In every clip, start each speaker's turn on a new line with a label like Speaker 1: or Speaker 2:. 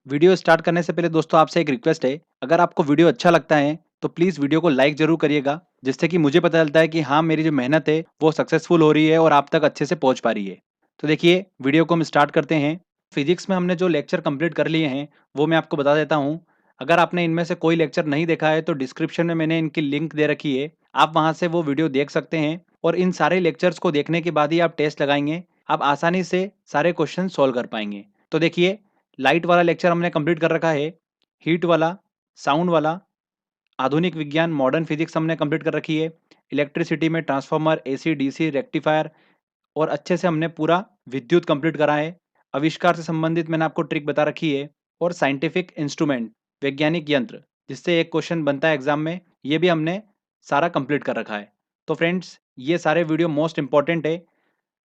Speaker 1: Video start करने से पहले दोस्तों आपसे एक रिक्वेस्ट है, अगर आपको वीडियो अच्छा लगता है तो प्लीज़ वीडियो को लाइक ज़रूर करिएगा, जिससे कि मुझे पता चलता है कि हाँ, मेरी जो मेहनत है वो सक्सेसफुल हो रही है और आप तक अच्छे से पहुँच पा रही है। तो देखिए, वीडियो को हम स्टार्ट करते हैं। फिज़िक्स में हमने जो लेक्चर कंप्लीट कर लिए हैं, वो मैं आपको बता देता हूँ। अगर आपने इनमें से कोई लेक्चर नहीं देखा है तो डिस्क्रिप्शन में मैंने इनकी लिंक दे रखी है, आप वहाँ से वो वीडियो देख सकते हैं और इन सारे लेक्चर्स को देखने के बाद ही आप टेस्ट लगाएँगे, आप आसानी से सारे क्वेश्चन सॉल्व कर पाएँगे। तो देखिए, लाइट वाला लेक्चर हमने कंप्लीट कर रखा है, हीट वाला, साउंड वाला, आधुनिक विज्ञान मॉडर्न फिजिक्स हमने कंप्लीट कर रखी है, इलेक्ट्रिसिटी में ट्रांसफार्मर, एसी, डीसी, रेक्टिफायर और अच्छे से हमने पूरा विद्युत कंप्लीट करा है। आविष्कार से संबंधित मैंने आपको ट्रिक बता रखी है और साइंटिफिक इंस्ट्रूमेंट, वैज्ञानिक यंत्र, जिससे एक क्वेश्चन बनता है एग्जाम में, ये भी हमने सारा कंप्लीट कर रखा है। तो फ्रेंड्स, ये सारे वीडियो मोस्ट इंपॉर्टेंट है।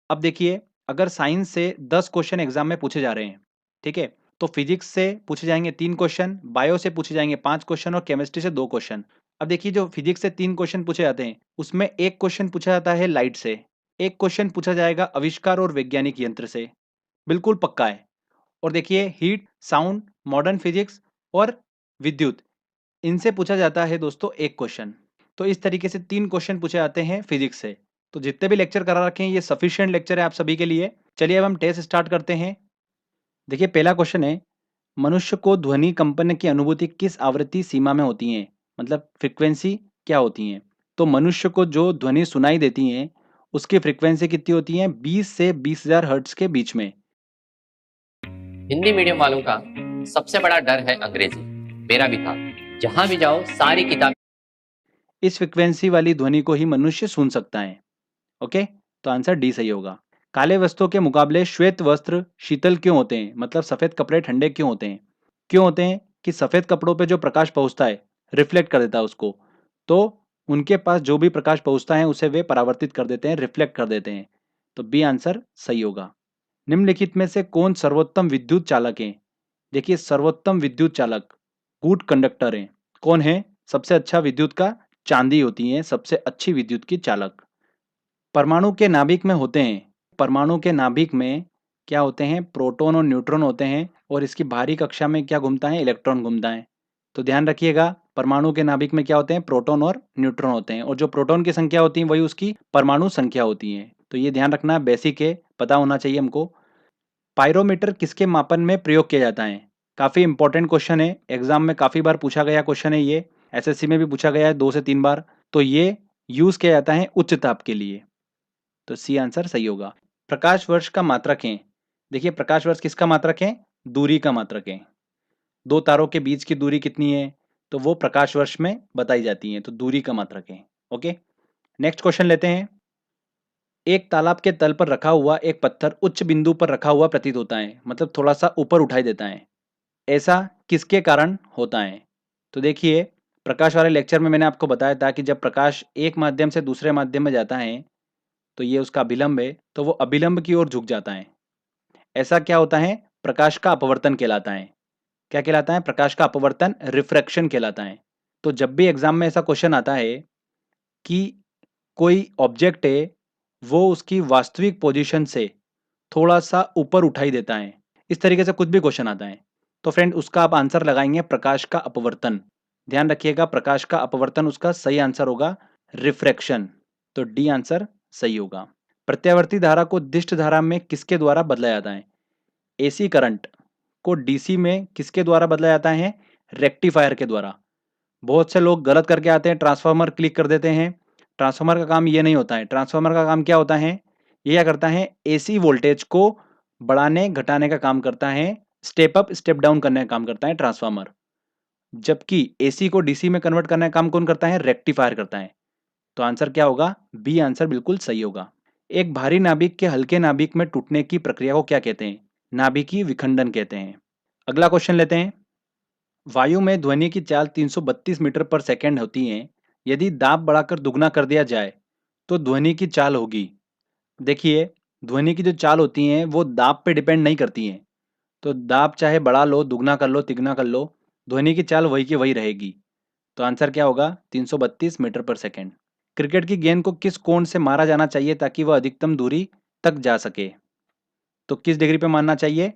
Speaker 1: अब देखिए, अगर साइंस से 10 क्वेश्चन एग्जाम में पूछे जा रहे हैं, ठीक है? तो फिजिक्स से पूछे जाएँगे 3 क्वेश्चन, बायो से पूछे जाएँगे 5 क्वेश्चन और केमिस्ट्री से 2 क्वेश्चन। अब देखिए, जो फिजिक्स से 3 क्वेश्चन पूछे जाते हैं, उसमें 1 क्वेश्चन पूछा जाता है लाइट से, 1 क्वेश्चन पूछा जाएगा आविष्कार और वैज्ञानिक यंत्र से, बिल्कुल पक्का है। और देखिए, हीट, साउंड, मॉडर्न फिजिक्स और विद्युत, इनसे पूछा जाता है दोस्तों 1 क्वेश्चन। तो इस तरीके से 3 क्वेश्चन पूछे जाते हैं फिजिक्स से। तो जितने भी लेक्चर करा रखे हैं, ये सफिशिएंट लेक्चर है आप सभी के लिए। चलिए अब हम टेस्ट स्टार्ट करते हैं। देखिए, पहला क्वेश्चन है, मनुष्य को ध्वनि कंपन की अनुभूति किस आवृत्ति सीमा में होती है? मतलब फ्रीक्वेंसी क्या होती है? तो मनुष्य को जो ध्वनि सुनाई देती है, उसकी फ्रीक्वेंसी कितनी होती है? 20 से 20,000 हर्ट्ज के बीच में।
Speaker 2: हिंदी मीडियम वालों का सबसे बड़ा डर है अंग्रेजी। मेरा भी था। जहां भी जाओ सारी किताब।
Speaker 1: इस फ्रीक्वेंसी वाली ध्वनि को ही मनुष्य सुन सकता है। ओके, तो आंसर डी सही होगा। काले वस्त्रों के मुकाबले श्वेत वस्त्र शीतल क्यों होते हैं? मतलब सफेद कपड़े ठंडे क्यों होते हैं? क्यों होते हैं कि सफेद कपड़ों पे जो प्रकाश पहुंचता है, रिफ्लेक्ट कर देता है उसको, तो उनके पास जो भी प्रकाश पहुंचता है उसे वे परावर्तित कर देते हैं, रिफ्लेक्ट कर देते हैं। तो बी आंसर सही होगा। निम्नलिखित में से कौन सर्वोत्तम विद्युत चालक है? देखिए, सर्वोत्तम विद्युत चालक गुड कंडक्टर है। कौन है सबसे अच्छा विद्युत का? चांदी होती है सबसे अच्छी विद्युत की चालक। परमाणु के नाभिक में होते हैं, परमाणु के नाभिक में क्या होते हैं? प्रोटॉन और न्यूट्रॉन होते हैं और इसकी बाहरी कक्षा में क्या घूमता है? इलेक्ट्रॉन घूमता है। तो ध्यान रखिएगा, परमाणु के नाभिक में क्या होते हैं? प्रोटॉन और न्यूट्रॉन होते हैं और जो प्रोटॉन की संख्या होती है वही उसकी परमाणु संख्या होती है। तो ये ध्यान रखना, बेसिक है, पता होना चाहिए हमको। पायरोमीटर किसके मापन में प्रयोग किया जाता है? काफ़ी इंपॉर्टेंट क्वेश्चन है, एग्जाम में काफ़ी बार पूछा गया क्वेश्चन है ये, एसएससी में भी पूछा गया है 2 से 3 बार। तो ये यूज़ किया जाता है उच्च ताप के लिए। तो सी आंसर सही होगा। प्रकाश वर्ष का मात्रक है। देखिए, प्रकाश वर्ष किसका मात्रक है? दूरी का मात्रक है। दो तारों के बीच की दूरी कितनी है? तो वो प्रकाश वर्ष में बताई जाती है, तो दूरी का मात्रक है। ओके, नेक्स्ट क्वेश्चन लेते हैं। एक तालाब के तल पर रखा हुआ एक पत्थर उच्च बिंदु पर रखा हुआ प्रतीत होता है, मतलब थोड़ा सा ऊपर उठाई देता है। ऐसा किसके कारण होता है? तो देखिए, प्रकाश वाले लेक्चर में मैंने आपको बताया था कि जब प्रकाश एक माध्यम से दूसरे माध्यम में जाता है, तो ये उसका अभिलंब है, तो वो अभिलंब की ओर झुक जाता है। ऐसा क्या होता है? प्रकाश का अपवर्तन कहलाता है। क्या कहलाता है? प्रकाश का अपवर्तन, रिफ्रैक्शन कहलाता है। तो जब भी एग्जाम में ऐसा क्वेश्चन आता है कि कोई ऑब्जेक्ट है, वो उसकी वास्तविक पोजीशन से थोड़ा सा ऊपर उठाई देता है, इस तरीके से कुछ भी क्वेश्चन आता है, तो फ्रेंड उसका आप आंसर लगाएंगे प्रकाश का अपवर्तन। ध्यान रखिएगा, प्रकाश का अपवर्तन उसका सही आंसर होगा, रिफ्रैक्शन। तो डी आंसर सही होगा। प्रत्यावर्ती धारा को दिष्ट धारा में किसके द्वारा बदला जाता है? एसी करंट को डीसी में किसके द्वारा बदला जाता है? रेक्टिफायर के द्वारा। बहुत से लोग गलत करके आते हैं, ट्रांसफार्मर क्लिक कर देते हैं। ट्रांसफार्मर का काम ये नहीं होता है। ट्रांसफार्मर का काम क्या होता है? ये क्या करता है? एसी वोल्टेज को बढ़ाने घटाने का काम करता है, स्टेप अप स्टेप डाउन करने का काम करता है ट्रांसफार्मर। जबकि एसी को डीसी में कन्वर्ट करने का काम कौन करता है? रेक्टिफायर करता है। तो आंसर क्या होगा? बी आंसर बिल्कुल सही होगा। एक भारी नाभिक के हल्के नाभिक में टूटने की प्रक्रिया को क्या कहते हैं? नाभिकीय विखंडन कहते हैं। अगला क्वेश्चन लेते हैं। वायु में ध्वनि की चाल 332 मीटर पर सेकंड होती है। यदि दाब बढ़ाकर दुगना कर दिया जाए तो ध्वनि की चाल होगी। देखिए, ध्वनि की जो चाल होती है वो दाब पे डिपेंड नहीं करती है। तो दाब चाहे बढ़ा लो, दुगना कर लो, तिगुना कर लो, ध्वनि की चाल वही की वही रहेगी। तो आंसर क्या होगा? 332 मीटर पर सेकंड। क्रिकेट की गेंद को किस कोण से मारा जाना चाहिए ताकि वह अधिकतम दूरी तक जा सके? तो किस डिग्री पे मारना चाहिए?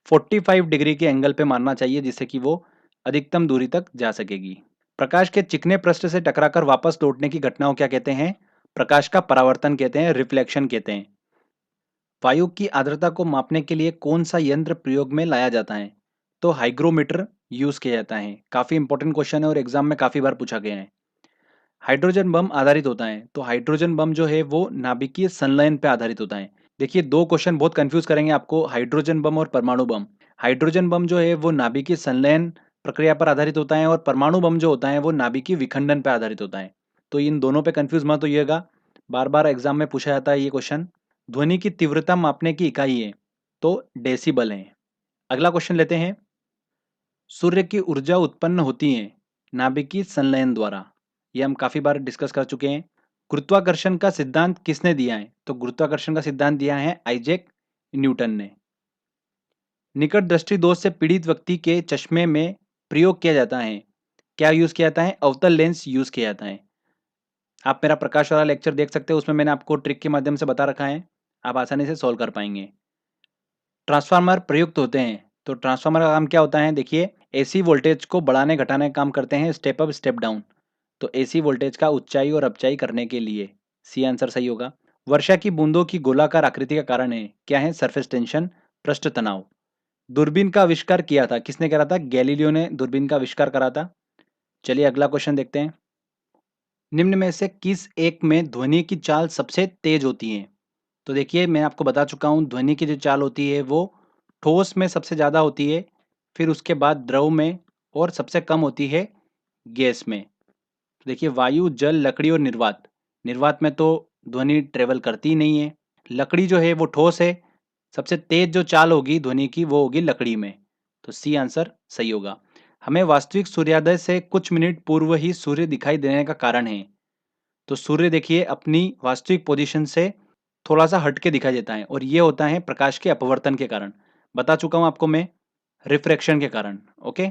Speaker 1: 45 डिग्री के एंगल पे मारना चाहिए जिससे कि वो अधिकतम दूरी तक जा सकेगी। प्रकाश के चिकने पृष्ठ से टकराकर वापस लौटने की घटना को क्या कहते हैं? प्रकाश का परावर्तन कहते हैं, रिफ्लेक्शन कहते हैं। वायु की आर्द्रता को मापने के लिए कौन सा यंत्र प्रयोग में लाया जाता है? तो हाइग्रोमीटर यूज किया जाता है। काफी इंपॉर्टेंट क्वेश्चन है और एग्जाम में काफी बार पूछा गया है। हाइड्रोजन बम आधारित होता है, तो हाइड्रोजन बम जो है वो नाभिकीय संलयन पे आधारित होता है। देखिए, दो क्वेश्चन बहुत कंफ्यूज करेंगे आपको, हाइड्रोजन बम और परमाणु बम। हाइड्रोजन बम जो है वो नाभिकीय संलयन प्रक्रिया पर आधारित होता है और परमाणु बम जो होता है वो नाभिकीय विखंडन पर आधारित होता है। तो इन दोनों पे कंफ्यूज मत होइएगा, बार बार एग्जाम में पूछा जाता है ये क्वेश्चन। ध्वनि की तीव्रता मापने की इकाई है, तो डेसिबल है। अगला क्वेश्चन लेते हैं। सूर्य की ऊर्जा उत्पन्न होती है नाभिकीय संलयन द्वारा। ये हम काफी बार डिस्कस कर चुके हैं। गुरुत्वाकर्षण का सिद्धांत किसने दिया है? तो गुरुत्वाकर्षण का सिद्धांत दिया है आइजैक न्यूटन ने। निकट दृष्टि दोष से पीड़ित व्यक्ति के चश्मे में प्रयोग किया जाता है, क्या यूज किया जाता है? अवतल लेंस यूज किया जाता है। आप मेरा प्रकाश वाला लेक्चर देख सकते हो, उसमें मैंने आपको ट्रिक के माध्यम से बता रखा है, आप आसानी से सॉल्व कर पाएंगे। ट्रांसफार्मर प्रयुक्त होते हैं, तो ट्रांसफार्मर का काम क्या होता है? देखिए, एसी वोल्टेज को बढ़ाने घटाने का काम करते हैं, स्टेप अप स्टेप डाउन। तो एसी वोल्टेज का उच्चाई और अपचाई करने के लिए सी आंसर सही होगा। वर्षा की बूंदों की गोलाकार आकृति का कारण है, क्या है? सरफेस टेंशन, पृष्ठ तनाव। दूरबीन का आविष्कार किया था, किसने करा था? गैलीलियो ने दूरबीन का आविष्कार करा था। चलिए अगला क्वेश्चन देखते हैं। निम्न में से किस एक में ध्वनि की चाल सबसे तेज होती है? तो देखिए, मैं आपको बता चुका हूँ, ध्वनि की जो चाल होती है वो ठोस में सबसे ज़्यादा होती है, फिर उसके बाद द्रव में, और सबसे कम होती है गैस में। तो देखिए, वायु, जल, लकड़ी और निर्वात। निर्वात में तो ध्वनि ट्रेवल करती ही नहीं है। लकड़ी जो है वो ठोस है, सबसे तेज जो चाल होगी ध्वनि की वो होगी लकड़ी में। तो सी आंसर सही होगा। हमें वास्तविक सूर्योदय से कुछ मिनट पूर्व ही सूर्य दिखाई देने का कारण है। तो सूर्य देखिए अपनी वास्तविक पोजीशन से थोड़ा सा हट के दिखाई देता है, और ये होता है प्रकाश के अपवर्तन के कारण। बता चुका हूं आपको मैं, रिफ्रैक्शन के कारण। ओके।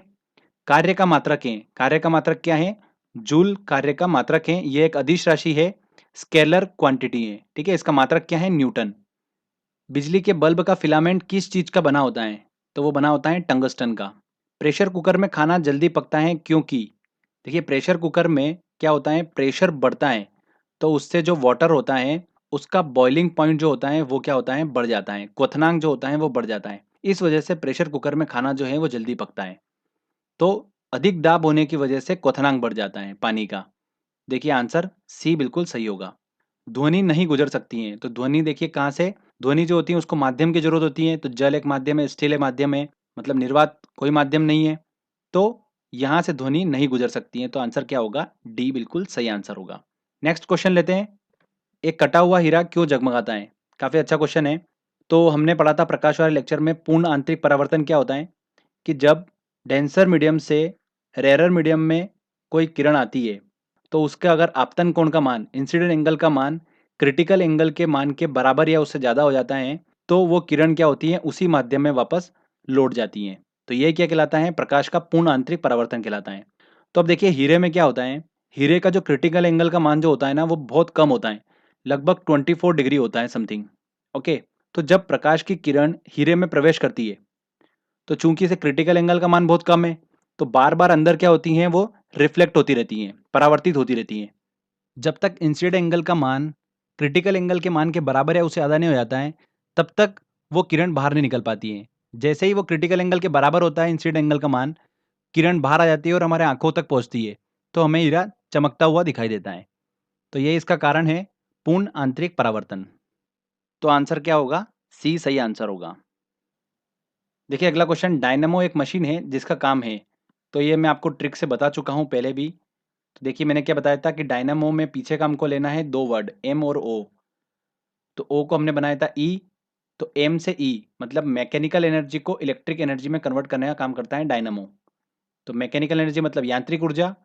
Speaker 1: कार्य का मात्रक है, कार्य का मात्रक क्या है? जूल कार्य का मात्रक है, ये एक अदिश राशि है, स्केलर क्वांटिटी है, ठीक है। इसका मात्रक क्या है? न्यूटन। बिजली के बल्ब का फिलामेंट किस चीज का बना होता है? तो वो बना होता है टंगस्टन का। प्रेशर कुकर में खाना जल्दी पकता है क्योंकि? देखिए, प्रेशर कुकर में क्या होता है, प्रेशर बढ़ता है, तो उससे जो वाटर होता है उसका बॉइलिंग पॉइंट जो होता है वो क्या होता है, बढ़ जाता है, क्वथनांक जो होता है वो बढ़ जाता है। इस वजह से प्रेशर कुकर में खाना जो है वो जल्दी पकता है। तो अधिक दाब होने की वजह से क्वथनांक बढ़ जाता है पानी का। देखिए आंसर सी बिल्कुल सही होगा। ध्वनि नहीं गुजर सकती है, तो ध्वनि देखिए कहाँ से, ध्वनि जो होती है उसको माध्यम की जरूरत होती है, तो जल एक माध्यम है, स्टील एक माध्यम है, मतलब निर्वात कोई माध्यम नहीं है, तो यहां से ध्वनि नहीं गुजर सकती है। तो आंसर क्या होगा? डी बिल्कुल सही आंसर होगा। नेक्स्ट क्वेश्चन लेते हैं। एक कटा हुआ हीरा क्यों जगमगाता है? काफी अच्छा क्वेश्चन है। तो हमने पढ़ा था प्रकाश वाले लेक्चर में, पूर्ण आंतरिक परावर्तन क्या होता है? कि जब डेंसर मीडियम से रेरर मीडियम में कोई किरण आती है, तो उसका अगर आपतन कोण का मान, इंसिडेंट एंगल का मान क्रिटिकल एंगल के मान के बराबर या उससे ज़्यादा हो जाता है, तो वो किरण क्या होती है, उसी माध्यम में वापस लौट जाती हैं। तो ये क्या कहलाता है? प्रकाश का पूर्ण आंतरिक परावर्तन कहलाता है। तो अब देखिए, हीरे में क्या होता है, हीरे का जो क्रिटिकल एंगल का मान जो होता है ना वो बहुत कम होता है, लगभग 24 डिग्री होता है समथिंग। ओके। तो जब प्रकाश की किरण हीरे में प्रवेश करती है, तो चूंकि इसे क्रिटिकल एंगल का मान बहुत कम है, तो बार बार अंदर क्या होती हैं, वो रिफ्लेक्ट होती रहती हैं, परावर्तित होती रहती हैं। जब तक इंसिडेंट एंगल का मान क्रिटिकल एंगल के मान के बराबर या उससे ज़्यादा नहीं हो जाता है, तब तक वो किरण बाहर नहीं निकल पाती है। जैसे ही वो क्रिटिकल एंगल के बराबर होता है इंसिडेंट एंगल का मान, किरण बाहर आ जाती है और हमारे आंखों तक पहुंचती है, तो हमें हीरा चमकता हुआ दिखाई देता है। तो ये इसका कारण है, पूर्ण आंतरिक परावर्तन। तो आंसर क्या होगा? सी सही आंसर होगा। देखिए अगला क्वेश्चन, डायनेमो एक मशीन है जिसका काम है, तो ये मैं आपको ट्रिक से बता चुका हूँ पहले भी। तो देखिए मैंने क्या बताया था कि डायनेमो में पीछे का हमको लेना है दो वर्ड, एम और ओ। तो ओ को हमने बनाया था ई, तो एम से ई मतलब मैकेनिकल एनर्जी को इलेक्ट्रिक एनर्जी में कन्वर्ट करने का काम करता है डायनेमो। तो मैकेनिकल एनर्जी मतलब यांत्रिक ऊर्जा,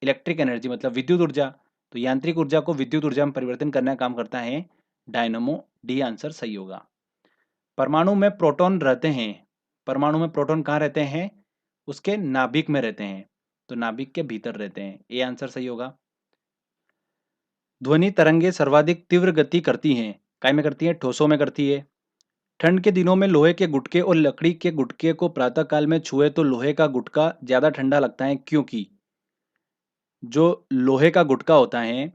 Speaker 1: इलेक्ट्रिक एनर्जी मतलब विद्युत ऊर्जा, तो यांत्रिक ऊर्जा को विद्युत ऊर्जा में परिवर्तन करने का काम करता है डायनेमो। डी आंसर सही होगा। परमाणु में प्रोटॉन रहते हैं, परमाणु में प्रोटॉन कहाँ रहते हैं? उसके नाभिक में रहते हैं, तो नाभिक के भीतर रहते हैं। ए आंसर सही होगा। ध्वनि तरंगे सर्वाधिक तीव्र गति करती हैं, काय में करती है? ठोसों में करती है। ठंड के दिनों में लोहे के गुटके और लकड़ी के गुटके को प्रातःकाल में छुए तो लोहे का गुटका ज्यादा ठंडा लगता है, क्योंकि जो लोहे का गुटका होता है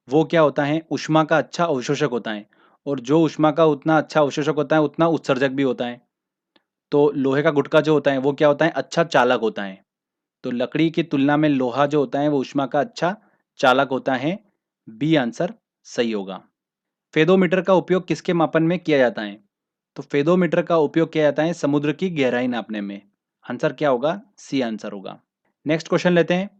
Speaker 1: वो क्या होता है, ऊष्मा का अच्छा अवशोषक होता है, और जो ऊष्मा का उतना अच्छा अवशोषक होता है उतना उत्सर्जक भी होता है। तो लोहे का गुटका जो होता है वो क्या होता है, अच्छा चालक होता है। तो लकड़ी की तुलना में लोहा जो होता है वो ऊष्मा का अच्छा चालक होता है। बी आंसर सही होगा। फेदोमीटर का उपयोग किसके मापन में किया जाता है? तो फेदोमीटर का उपयोग किया जाता है समुद्र की गहराई नापने में। आंसर क्या होगा? सी आंसर होगा। नेक्स्ट क्वेश्चन लेते हैं।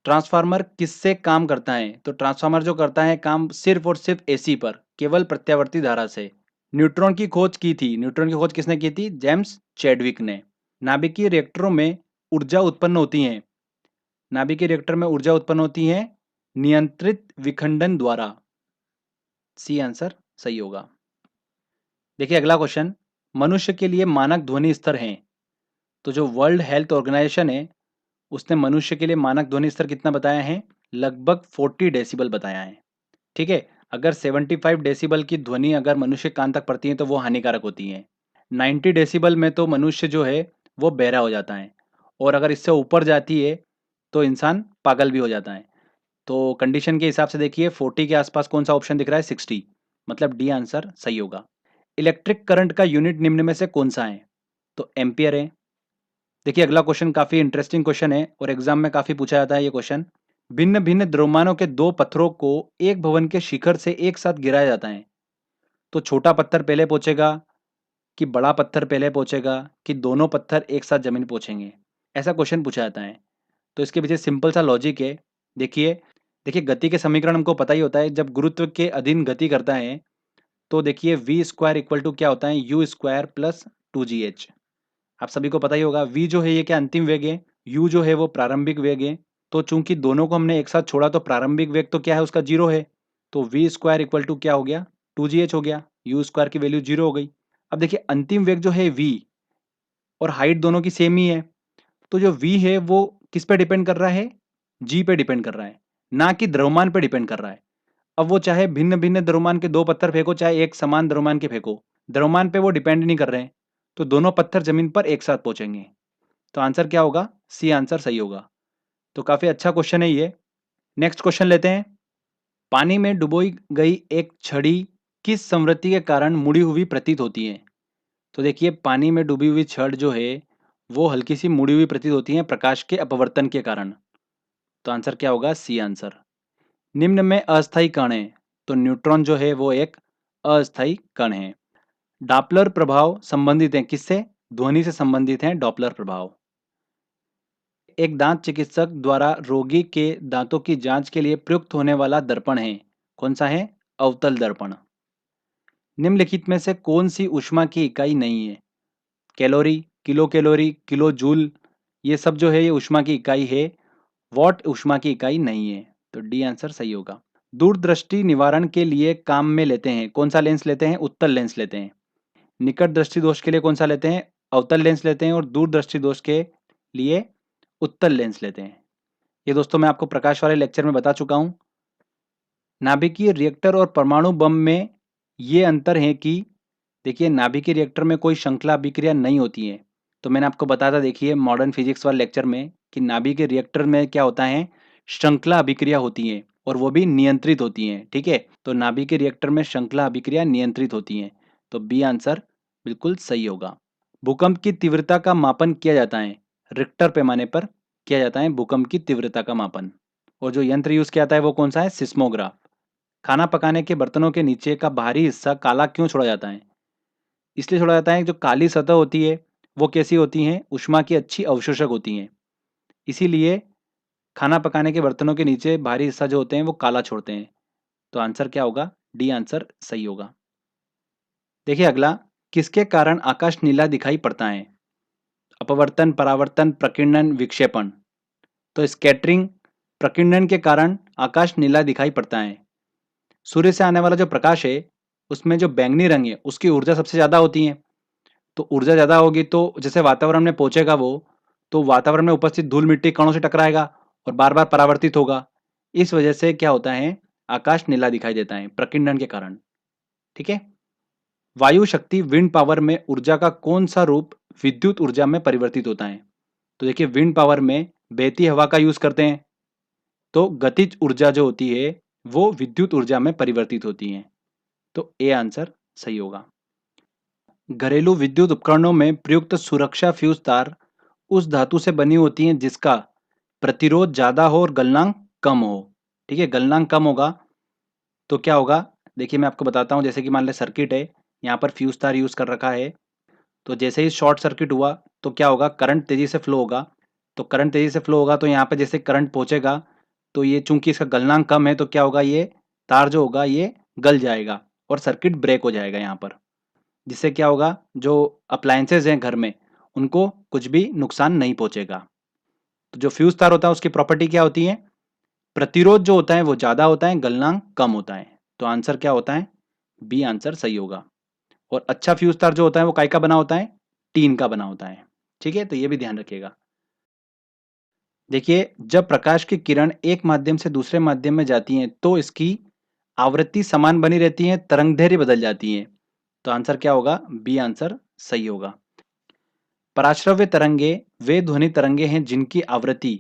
Speaker 1: ट्रांसफार्मर किससे काम करता है? तो ट्रांसफार्मर जो करता है काम सिर्फ और सिर्फ एसी पर, केवल प्रत्यावर्ती धारा से। न्यूट्रॉन की खोज की थी, न्यूट्रॉन की खोज किसने की थी? जेम्स चैडविक ने। नाभिकीय रिएक्टरों में ऊर्जा उत्पन्न होती है, नाभिकीय रिएक्टर में ऊर्जा उत्पन्न होती है नियंत्रित विखंडन द्वारा। सी आंसर सही होगा। देखिए अगला क्वेश्चन, मनुष्य के लिए मानक ध्वनि स्तर है। तो जो वर्ल्ड हेल्थ ऑर्गेनाइजेशन है उसने मनुष्य के लिए मानक ध्वनि स्तर कितना बताया है? लगभग 40 डेसिबल बताया है। ठीक है, अगर 75 डेसिबल की ध्वनि अगर मनुष्य कान तक पड़ती है तो वो हानिकारक होती है। 90 डेसिबल में तो मनुष्य जो है वो बहरा हो जाता है, और अगर इससे ऊपर जाती है तो इंसान पागल भी हो जाता है। तो कंडीशन के हिसाब से देखिए 40 के आसपास कौन सा ऑप्शन दिख रहा है? 60, मतलब डी आंसर सही होगा। इलेक्ट्रिक करंट का यूनिट निम्न में से कौन सा है? तो एम्पियर है। देखिए अगला क्वेश्चन काफी इंटरेस्टिंग क्वेश्चन है और एग्जाम में काफी पूछा जाता है ये क्वेश्चन। भिन्न भिन्न द्रव्यमानों के दो पत्थरों को एक भवन के शिखर से एक साथ गिराया जाता है, तो छोटा पत्थर पहले पहुंचेगा कि बड़ा पत्थर पहले पहुंचेगा कि दोनों पत्थर एक साथ जमीन पहुंचेंगे? ऐसा क्वेश्चन पूछा जाता है। तो इसके पीछे सिंपल सा लॉजिक है। देखिए देखिए गति के समीकरण हमको पता ही होता है, जब गुरुत्व के अधीन गति करता है तो देखिए वी स्क्वायर इक्वल टू क्या होता है? You square plus 2gh। आप सभी को पता ही होगा वी जो है ये क्या अंतिम वेग है, यू जो है वो प्रारंभिक वेग है। तो चूंकि दोनों को हमने एक साथ छोड़ा तो प्रारंभिक वेग तो क्या है उसका? जीरो है। तो वी स्क्वायर इक्वल टू क्या हो गया? 2gh हो गया। यू स्क्वायर की वैल्यू जीरो हो गई। अब देखिए अंतिम वेग जो है वी, और हाइट दोनों की सेम ही है, तो जो वी है वो किस पे डिपेंड कर रहा है? जी पे डिपेंड कर रहा है, ना कि द्रव्यमान पे डिपेंड कर रहा है। अब वो चाहे भिन्न भिन्न द्रव्यमान के दो पत्थर फेंको चाहे एक समान द्रव्यमान के फेंको, द्रव्यमान पे वो डिपेंड नहीं कर रहे हैं, तो दोनों पत्थर जमीन पर एक साथ पहुंचेंगे। तो आंसर क्या होगा? सी आंसर सही होगा। तो काफी अच्छा क्वेश्चन है ये। नेक्स्ट क्वेश्चन लेते हैं। पानी में डुबोई गई एक छड़ी किस संवृत्ति के कारण मुड़ी हुई प्रतीत होती है? तो देखिए पानी में डूबी हुई छड़ जो है वो हल्की सी मुड़ी हुई प्रतीत होती है प्रकाश के अपवर्तन के कारण। तो आंसर क्या होगा? C answer. निम्न में अस्थायी कण है, तो न्यूट्रॉन जो है वो एक अस्थायी कण है। डॉपलर प्रभाव संबंधित है किससे? ध्वनि से संबंधित है डॉपलर प्रभाव। एक दांत चिकित्सक द्वारा रोगी के दांतों की जांच के लिए प्रयुक्त होने वाला दर्पण है, कौन सा है? अवतल दर्पण। निम्नलिखित में से कौन सी ऊष्मा की इकाई नहीं है? कैलोरी, किलो जूल, ये सब जो है ये ऊष्मा की इकाई है। वॉट ऊष्मा की इकाई नहीं है। तो डी आंसर सही होगा। दूरदृष्टि निवारण के लिए काम में लेते हैं, कौन सा लेंस लेते हैं? उत्तल लेंस लेते हैं। निकट दृष्टि दोष के लिए कौन सा लेते हैं? अवतल लेंस लेते हैं, और दूरदृष्टि दोष के लिए उत्तल लेंस लेते हैं। ये दोस्तों मैं आपको प्रकाश वाले लेक्चर में बता चुका हूं। नाभिकीय रिएक्टर और परमाणु बम में ये अंतर है कि देखिए नाभिकीय रिएक्टर में कोई श्रृंखला अभिक्रिया नहीं होती है। तो मैंने आपको बताया था देखिए मॉडर्न फिजिक्स वाले लेक्चर में कि नाभिकीय रिएक्टर में क्या होता है? श्रृंखला अभिक्रिया होती है, और वो भी नियंत्रित होती हैं। ठीक है, तो नाभिकीय रिएक्टर में श्रृंखला अभिक्रिया नियंत्रित होती हैं। तो बी आंसर बिल्कुल सही होगा। भूकंप की तीव्रता का मापन किया जाता है, रिक्टर पैमाने पर किया जाता है भूकंप की तीव्रता का मापन। और जो यंत्र यूज किया जाता है वो कौन सा है? सिस्मोग्राफ। खाना पकाने के बर्तनों के नीचे का बाहरी हिस्सा काला क्यों छोड़ा जाता है? इसलिए छोड़ा जाता है, जो काली सतह होती है वो कैसी होती हैं? ऊष्मा की अच्छी अवशोषक होती हैं। इसीलिए खाना पकाने के बर्तनों के नीचे बाहरी हिस्सा जो होते हैं वो काला छोड़ते हैं। तो आंसर क्या होगा? डी आंसर सही होगा। देखिए अगला, किसके कारण आकाश नीला दिखाई पड़ता है? अपवर्तन, परावर्तन, प्रकीर्णन, विक्षेपण। तो स्कैटरिंग, प्रकीर्णन के कारण आकाश नीला दिखाई पड़ता है। सूर्य से आने वाला जो प्रकाश है उसमें जो बैंगनी रंग है उसकी ऊर्जा सबसे ज्यादा होती है। तो ऊर्जा ज्यादा होगी तो जैसे वातावरण में पहुंचेगा वो, तो वातावरण में उपस्थित धूल मिट्टी कणों से टकराएगा और बार बार परावर्तित होगा। इस वजह से क्या होता है? आकाश नीला दिखाई देता है प्रकीर्णन के कारण। ठीक है, वायु शक्ति विंड पावर में ऊर्जा का कौन सा रूप विद्युत ऊर्जा में परिवर्तित होता है? तो देखिए विंड पावर में बहती हवा का यूज करते हैं, तो गतिज ऊर्जा जो होती है वो विद्युत ऊर्जा में परिवर्तित होती है। तो ए आंसर सही होगा। घरेलू विद्युत उपकरणों में प्रयुक्त सुरक्षा फ्यूज तार उस धातु से बनी होती हैं जिसका प्रतिरोध ज्यादा हो और गलनांक कम हो। ठीक है, गलनांक कम होगा तो क्या होगा, देखिए मैं आपको बताता हूँ। जैसे कि मान लें सर्किट है, यहाँ पर फ्यूज तार यूज कर रखा है, तो जैसे ही शॉर्ट सर्किट हुआ तो क्या होगा, करंट तेजी से फ्लो होगा। तो करंट तेजी से फ्लो होगा तो यहाँ पे जैसे करंट पहुंचेगा तो ये चूंकि इसका गलनांक कम है तो क्या होगा, ये तार जो होगा ये गल जाएगा और सर्किट ब्रेक हो जाएगा यहाँ पर। जिससे क्या होगा, जो अप्लायंसेज हैं घर में उनको कुछ भी नुकसान नहीं पहुंचेगा। तो जो फ्यूज तार होता है उसकी प्रॉपर्टी क्या होती है, प्रतिरोध जो होता है वो ज्यादा होता है, गलनांक कम होता है। तो आंसर क्या होता है, बी आंसर सही होगा। और अच्छा फ्यूज तार जो होता है वो काय का बना होता है, टीन का बना होता है। ठीक है, तो ये भी ध्यान रखिएगा। देखिए जब प्रकाश की किरण एक माध्यम से दूसरे माध्यम में जाती हैं तो इसकी आवृत्ति समान बनी रहती है, तरंगदैर्घ्य बदल जाती है। तो आंसर क्या होगा, बी आंसर सही होगा। पराश्रव्य तरंगे वे ध्वनि तरंगे हैं जिनकी आवृत्ति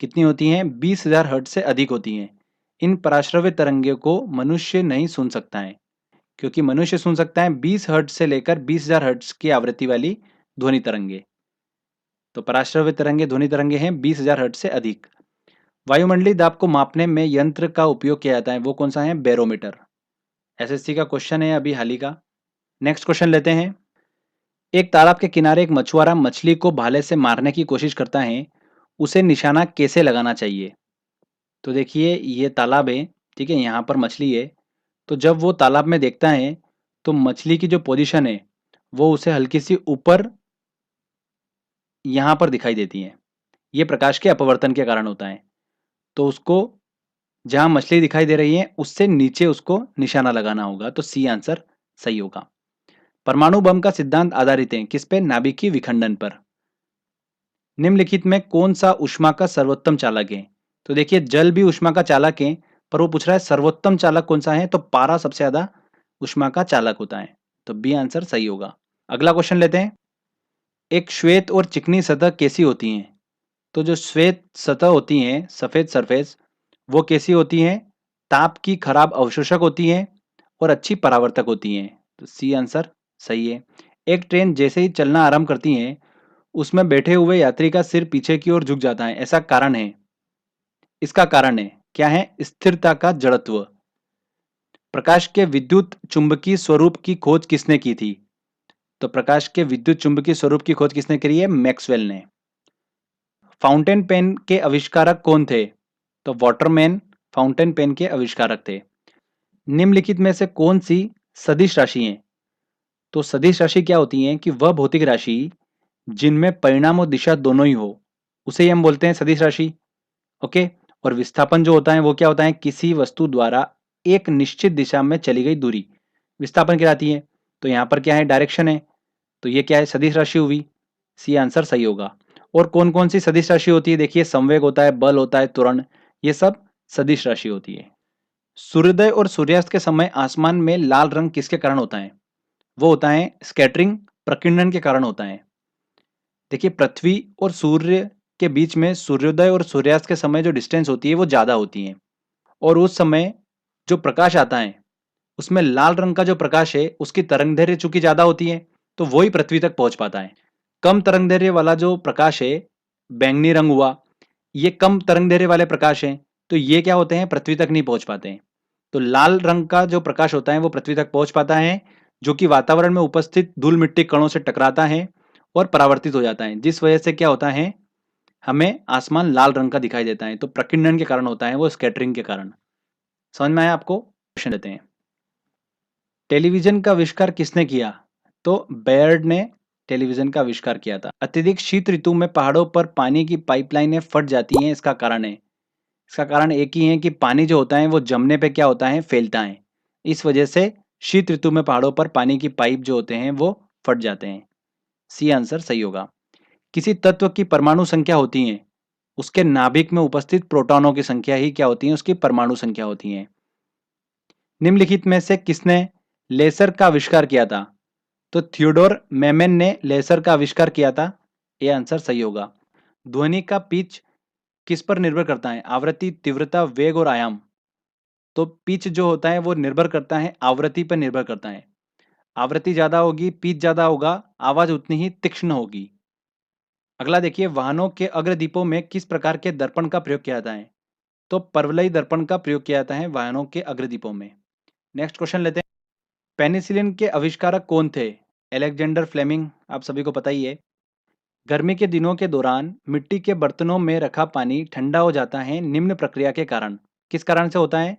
Speaker 1: कितनी होती है, 20,000 हर्ट्ज से अधिक होती हैं। इन पराश्रव्य तरंगे को मनुष्य नहीं सुन सकता है, क्योंकि मनुष्य सुन सकता है 20 हर्ट्ज से लेकर 20,000 हर्ट्ज की आवृत्ति वाली ध्वनि तरंगे। तो पराश्रव्य तरंगे ध्वनि तरंगे हैं 20,000 हर्ट्ज से अधिक। वायुमंडलीय दाब को मापने में यंत्र का उपयोग किया जाता है, वो कौन सा है, बैरोमीटर। एसएससी का क्वेश्चन है अभी हाल ही का। नेक्स्ट क्वेश्चन लेते हैं। एक तालाब के किनारे एक मछुआरा मछली को भाले से मारने की कोशिश करता है, उसे निशाना कैसे लगाना चाहिए? तो देखिए ये तालाब है, ठीक है, यहाँ पर मछली है। तो जब वो तालाब में देखता है तो मछली की जो पोजीशन है वो उसे हल्की सी ऊपर यहाँ पर दिखाई देती है। ये प्रकाश के अपवर्तन के कारण होता है। तो उसको जहाँ मछली दिखाई दे रही है उससे नीचे उसको निशाना लगाना होगा। तो सी आंसर सही होगा। परमाणु बम का सिद्धांत आधारित है किस पे, नाभिकीय विखंडन पर। निम्नलिखित में कौन सा ऊष्मा का सर्वोत्तम चालक है? तो देखिए जल भी ऊष्मा का चालक है, पर वो पूछ रहा है सर्वोत्तम चालक कौन सा है, तो पारा सबसे ज्यादा ऊष्मा का चालक होता है। तो बी आंसर सही होगा। अगला क्वेश्चन लेते हैं। एक श्वेत और चिकनी सतह कैसी होती हैं? तो जो श्वेत सतह होती हैं, सफेद सरफेस, वो कैसी होती हैं, ताप की खराब अवशोषक होती हैं और अच्छी परावर्तक होती हैं। तो सी आंसर सही है। एक ट्रेन जैसे ही चलना आरंभ करती है उसमें बैठे हुए यात्री का सिर पीछे की ओर झुक जाता है, ऐसा कारण है, इसका कारण है क्या है, स्थिरता का जड़त्व। प्रकाश के विद्युत चुंबकीय स्वरूप की खोज किसने की थी? तो प्रकाश के विद्युत चुंबकीय स्वरूप की खोज किसने करी है, मैक्सवेल ने। फाउंटेन पेन के आविष्कारक कौन थे? तो वाटरमैन फाउंटेन पेन के आविष्कारक थे। निम्नलिखित में से कौन सी सदिश राशि है? तो सदिश राशि क्या होती है कि वह भौतिक राशि जिनमें परिणाम और दिशा दोनों ही हो उसे ही हम बोलते हैं सदिश राशि। ओके। और विस्थापन जो होता है वो क्या होता है, किसी वस्तु द्वारा एक निश्चित दिशा में चली गई दूरी विस्थापन कहलाती है। तो यहाँ पर क्या है, डायरेक्शन है, तो ये क्या है, सदिश राशि हुई। सी आंसर सही होगा। और कौन कौन सी सदिश राशि होती है, देखिए संवेग होता है, बल होता है, त्वरण, ये सब सदिश राशि होती है। सूर्योदय और सूर्यास्त के समय आसमान में लाल रंग किसके कारण होता है? वो होता है स्कैटरिंग, प्रकीर्णन के कारण होता है। देखिए पृथ्वी और सूर्य के बीच में सूर्योदय और सूर्यास्त के समय जो डिस्टेंस होती है वो ज्यादा होती है, और उस समय जो प्रकाश आता है उसमें लाल रंग का जो प्रकाश है उसकी तरंगदैर्घ्य चूंकि ज्यादा होती है तो वो ही पृथ्वी तक पहुंच पाता है। कम तरंगदैर्घ्य वाला जो प्रकाश है, बैंगनी रंग हुआ, ये कम तरंगदैर्घ्य वाले प्रकाश हैं, तो ये क्या होते हैं, पृथ्वी तक नहीं पहुंच पाते हैं। तो लाल रंग का जो प्रकाश होता है वो पृथ्वी तक पहुंच पाता है, जो कि वातावरण में उपस्थित धूल मिट्टी कणों से टकराता है और परावर्तित हो जाता है, जिस वजह से क्या होता है, हमें आसमान लाल रंग का दिखाई देता है। तो प्रकीर्णन के कारण होता है वो, स्कैटरिंग के कारण। समझ में आया आपको? क्वेश्चन देते हैं। टेलीविजन का आविष्कार किसने किया? तो बेयर्ड ने टेलीविजन का आविष्कार किया था। अत्यधिक शीत ऋतु में पहाड़ों पर पानी की पाइपलाइनें फट जाती हैं, इसका कारण है, इसका कारण एक ही है कि पानी जो होता है वो जमने पे क्या होता है, फैलता है। इस वजह से शीत ऋतु में पहाड़ों पर पानी की पाइप जो होते हैं वो फट जाते हैं। सी आंसर सही होगा। किसी तत्व की परमाणु संख्या होती है, उसके नाभिक में उपस्थित प्रोटॉनों की संख्या ही क्या होती है, उसकी परमाणु संख्या होती है। निम्नलिखित में से किसने लेसर का आविष्कार किया था? तो थियोडोर मेमेन ने लेसर का आविष्कार किया था। ये आंसर सही होगा। ध्वनि का पिच किस पर निर्भर करता है? आवृत्ति, तीव्रता, वेग और आयाम। तो पिच जो होता है वो निर्भर करता है, आवृत्ति पर निर्भर करता है। आवृत्ति ज्यादा होगी, पिच ज्यादा होगा, आवाज उतनी ही तीक्ष्ण होगी। अगला देखिए, वाहनों के अग्रदीपों में किस प्रकार के दर्पण का प्रयोग किया जाता है? तो परवलयी दर्पण का प्रयोग किया जाता है वाहनों के अग्रदीपों में। नेक्स्ट क्वेश्चन लेते हैं। पेनिसिलिन के आविष्कारक कौन थे? अलेक्जेंडर फ्लेमिंग, आप सभी को पता ही है। गर्मी के दिनों के दौरान मिट्टी के बर्तनों में रखा पानी ठंडा हो जाता है निम्न प्रक्रिया के कारण। किस कारण से होता है?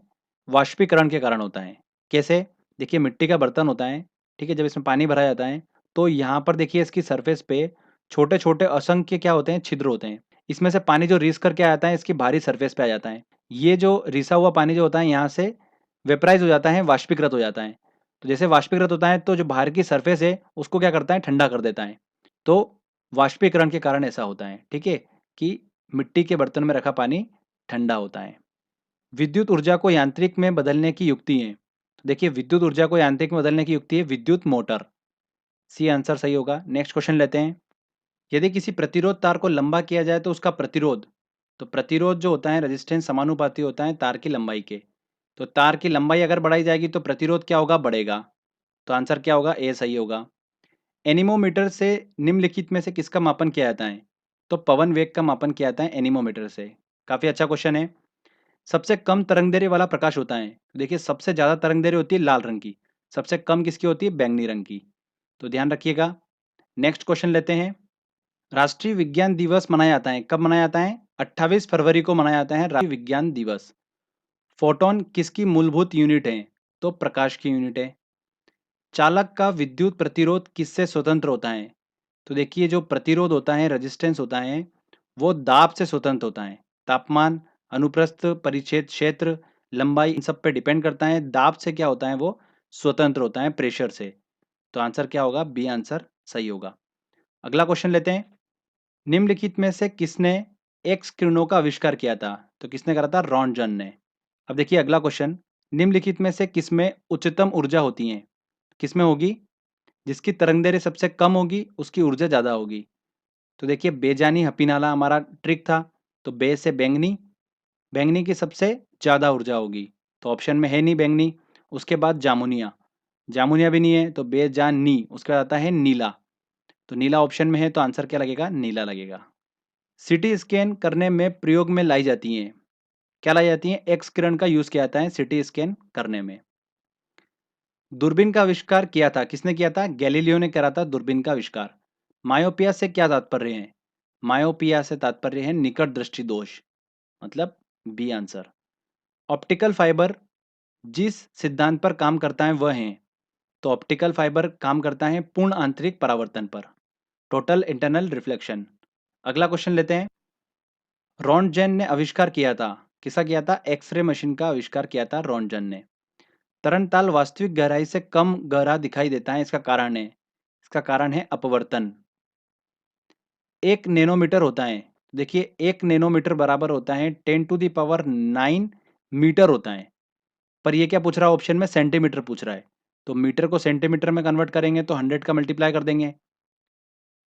Speaker 1: वाष्पीकरण के कारण होता है। कैसे? देखिए, मिट्टी का बर्तन होता है, ठीक है, जब इसमें पानी भरा जाता है तो यहाँ पर देखिए इसकी सरफेस पे छोटे छोटे असंख्य क्या होते हैं, छिद्र होते हैं। इसमें से पानी जो रिस करके आ जाता है इसकी बाहरी सरफेस पे आ जाता है। ये जो रिसा हुआ पानी जो होता है यहाँ से वेपराइज हो जाता है, वाष्पीकृत हो जाता है। तो जैसे वाष्पीकृत होता है तो जो बाहर की सरफेस है उसको क्या करता है, ठंडा कर देता है। तो वाष्पीकरण के कारण ऐसा होता है, ठीक है, कि मिट्टी के बर्तन में रखा पानी ठंडा होता है। विद्युत ऊर्जा को यांत्रिक में बदलने की युक्ति है? तो देखिए, विद्युत ऊर्जा को यांत्रिक में बदलने की युक्ति है विद्युत मोटर। सी आंसर सही होगा। नेक्स्ट क्वेश्चन लेते हैं। यदि किसी प्रतिरोध तार को लंबा किया जाए तो उसका प्रतिरोध, तो प्रतिरोध जो होता है रेजिस्टेंस समानुपाती होता है तार की लंबाई के। तो तार की लंबाई अगर बढ़ाई जाएगी तो प्रतिरोध क्या होगा, बढ़ेगा। तो आंसर क्या होगा, ए सही होगा। एनीमोमीटर से निम्नलिखित में से किसका मापन किया जाता है? तो पवन वेग का मापन किया जाता है एनीमोमीटर से। काफी अच्छा क्वेश्चन है। सबसे कम तरंगदैर्घ्य वाला प्रकाश होता है? तो देखिए, सबसे ज्यादा तरंगदैर्घ्य होती है लाल रंग की, सबसे कम किसकी होती है, बैंगनी रंग की। तो ध्यान रखिएगा। नेक्स्ट क्वेश्चन लेते हैं। राष्ट्रीय विज्ञान दिवस मनाया जाता है, कब मनाया जाता है? 28 फरवरी को मनाया जाता है राष्ट्रीय विज्ञान दिवस। फोटोन किसकी मूलभूत यूनिट है? तो प्रकाश की यूनिट है। चालक का विद्युत प्रतिरोध किससे स्वतंत्र होता है? तो देखिए, जो प्रतिरोध होता है, रेजिस्टेंस होता है, वो दाब से स्वतंत्र होता है। तापमान, अनुप्रस्थ परिच्छेद क्षेत्र, लंबाई, इन सब पे डिपेंड करता है। दाब से क्या होता है, वो स्वतंत्र होता है प्रेशर से। तो आंसर क्या होगा, बी आंसर सही होगा। अगला क्वेश्चन लेते हैं। निम्नलिखित में से किसने एक्स किरणों का आविष्कार किया था? तो किसने करा था, रॉन्टजन ने। अब देखिए अगला क्वेश्चन। निम्नलिखित में से किसमें उच्चतम ऊर्जा होती है? किसमें होगी? जिसकी तरंगदैर्घ्य सबसे कम होगी उसकी ऊर्जा ज्यादा होगी। तो देखिए, बेजानी हपीनाला हमारा ट्रिक था। तो बे से बैंगनी, बैंगनी की सबसे ज्यादा ऊर्जा होगी। तो ऑप्शन में है नहीं बैंगनी। उसके बाद जामुनिया, जामुनिया भी नहीं है। तो बेजानी, उसके बाद आता है नीला। तो नीला ऑप्शन में है, तो आंसर क्या लगेगा, नीला लगेगा। सिटी स्कैन करने में प्रयोग में लाई जाती हैं, क्या लाई जाती हैं? एक्स किरण का यूज किया जाता है सिटी स्कैन करने में। दूरबीन का आविष्कार किया था, किसने किया था? गैलीलियो ने करा था दूरबीन का आविष्कार। मायोपिया से क्या तात्पर्य है? मायोपिया से तात्पर्य है निकट दृष्टि दोष, मतलब बी आंसर। ऑप्टिकल फाइबर जिस सिद्धांत पर काम करता है वह है? तो ऑप्टिकल फाइबर काम करता है पूर्ण आंतरिक परावर्तन पर, टोटल इंटरनल रिफ्लेक्शन। अगला क्वेश्चन लेते हैं। रॉन्टजेन ने आविष्कार किया था, किसका किया था? एक्सरे मशीन का आविष्कार किया था रॉन्टजेन ने। तरनताल वास्तविक गहराई से कम गहरा दिखाई देता है, इसका कारण है, इसका कारण है अपवर्तन। 1 नैनोमीटर होता है, देखिए 1 नैनोमीटर बराबर होता है 10⁹ मीटर होता है। पर ये क्या पूछ रहा है, ऑप्शन में सेंटीमीटर पूछ रहा है। तो मीटर को सेंटीमीटर में कन्वर्ट करेंगे तो 100 का मल्टीप्लाई कर देंगे,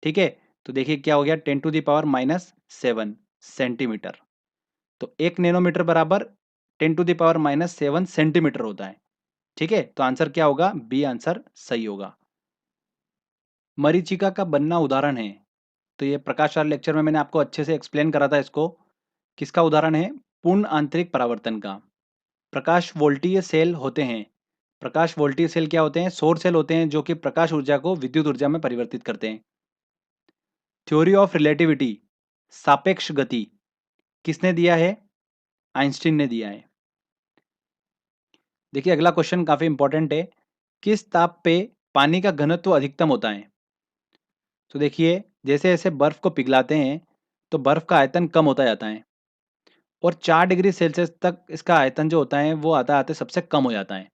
Speaker 1: ठीक है। तो देखिए क्या हो गया, 10⁻⁻7 सेंटीमीटर। तो 1 नैनोमीटर बराबर 10⁻⁻7 सेंटीमीटर होता है, ठीक है। तो आंसर क्या होगा, बी आंसर सही होगा। मरीचिका का बनना उदाहरण है, तो ये प्रकाश वाले लेक्चर में मैंने आपको अच्छे से एक्सप्लेन करा था इसको। किसका उदाहरण है? पूर्ण आंतरिक परावर्तन का। प्रकाश वोल्टीय सेल होते हैं, प्रकाश वोल्टीय सेल क्या होते हैं? सौर सेल होते हैं जो कि प्रकाश ऊर्जा को विद्युत ऊर्जा में परिवर्तित करते हैं। थ्योरी ऑफ रिलेटिविटी, सापेक्ष गति, किसने दिया है? आइंस्टीन ने दिया है। देखिए अगला क्वेश्चन काफी इंपॉर्टेंट है। किस ताप पे पानी का घनत्व अधिकतम होता है? तो देखिए, जैसे जैसे बर्फ को पिघलाते हैं तो बर्फ का आयतन कम होता जाता है और 4 डिग्री सेल्सियस तक इसका आयतन जो होता है वो आता आते सबसे कम हो जाता है।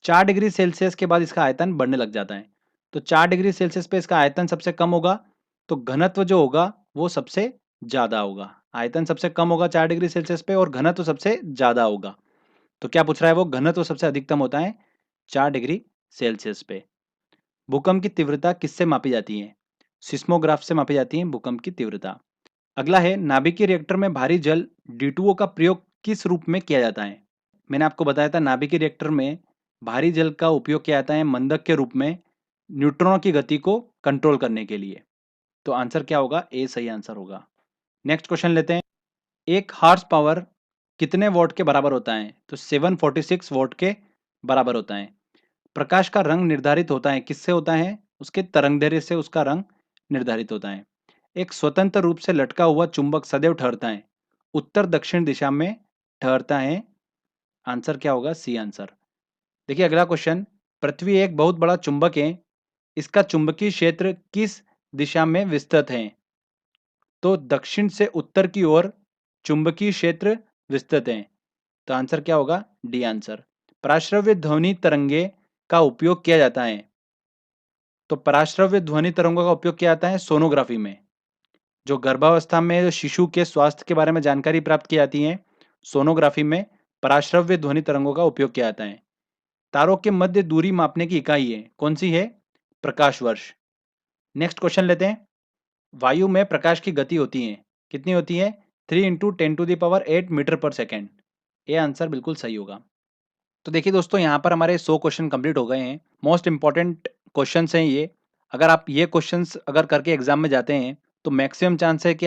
Speaker 1: 4 डिग्री सेल्सियस के बाद इसका आयतन बढ़ने लग जाता है। तो 4 डिग्री सेल्सियस पे इसका आयतन सबसे कम होगा, तो घनत्व जो होगा वो सबसे ज्यादा होगा। आयतन सबसे कम होगा 4 डिग्री सेल्सियस पे और घनत्व सबसे ज्यादा होगा। तो क्या पूछ रहा है वो, घनत्व सबसे अधिकतम होता है 4 डिग्री सेल्सियस पे। भूकंप की तीव्रता किससे मापी जाती है? सिस्मोग्राफ से मापी जाती है भूकंप की तीव्रता। अगला है, नाभिकीय रिएक्टर में भारी जल D2O का प्रयोग किस रूप में किया जाता है? मैंने आपको बताया था नाभिकीय रिएक्टर में भारी जल का उपयोग किया जाता है मंदक के रूप में न्यूट्रॉनों की गति को कंट्रोल करने के लिए। तो आंसर क्या होगा? ए सही आंसर होगा। नेक्स्ट क्वेश्चन लेते हैं। एक हॉर्स पावर कितने वॉट के बराबर होता है? तो 746 वॉट के बराबर होता है। प्रकाश का रंग निर्धारित होता है किससे होता है? उसके तरंगदैर्घ्य से उसका रंग निर्धारित होता है। एक स्वतंत्र रूप से लटका हुआ चुंबक सदैव ठहरता है उत्तर दक्षिण दिशा में ठहरता है। आंसर क्या होगा? C answer. देखिए अगला क्वेश्चन, पृथ्वी एक बहुत बड़ा चुंबक है, इसका चुंबकीय क्षेत्र किस दिशा में विस्तृत है? तो दक्षिण से उत्तर की ओर चुंबकीय क्षेत्र विस्तृत है। तो आंसर क्या होगा? D answer. पराश्रव्य ध्वनि तरंगे का उपयोग किया जाता है। तो पराश्रव्य ध्वनि तरंगों का उपयोग किया जाता है सोनोग्राफी में। जो गर्भावस्था में शिशु के स्वास्थ्य के बारे में जानकारी प्राप्त की जाती है, सोनोग्राफी में पराश्रव्य ध्वनि तरंगों का उपयोग किया जाता है। तारों के मध्य दूरी मापने की इकाई है, कौन सी है? प्रकाश वर्ष। नेक्स्ट क्वेश्चन लेते हैं। वायु में प्रकाश की गति होती है, कितनी होती है? 3 × 10⁸ मीटर पर सेकेंड। ये आंसर बिल्कुल सही होगा। तो देखिए दोस्तों, यहाँ पर हमारे 100 क्वेश्चन कंप्लीट हो गए हैं। मोस्ट इंपॉर्टेंट क्वेश्चंस हैं ये। अगर आप ये क्वेश्चंस अगर करके एग्जाम में जाते हैं तो मैक्सिमम चांस है कि